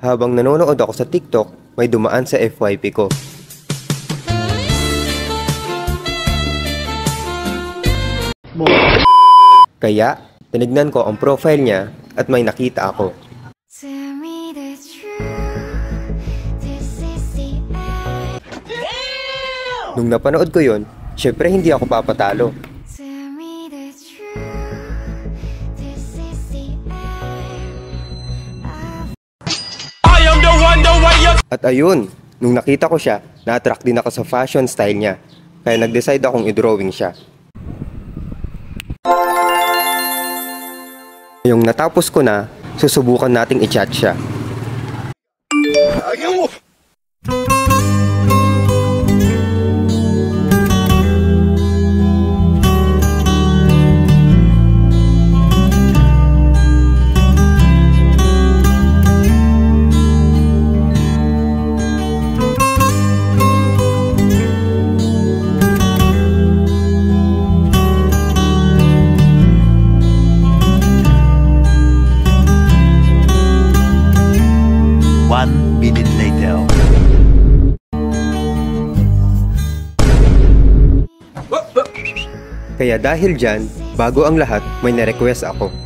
habang nanonood ako sa TikTok, may dumaan sa FYP ko. Kaya, tinignan ko ang profile niya at may nakita ako. Nung napanood ko yun, syempre hindi ako papatalo. At ayun, nung nakita ko siya, na-attract din ako sa fashion style niya. Kaya nag-decide akong i-drawing siya. Yung natapos ko na, susubukan nating i-chat siya. Kaya dahil dyan, bago ang lahat, may na-request ako.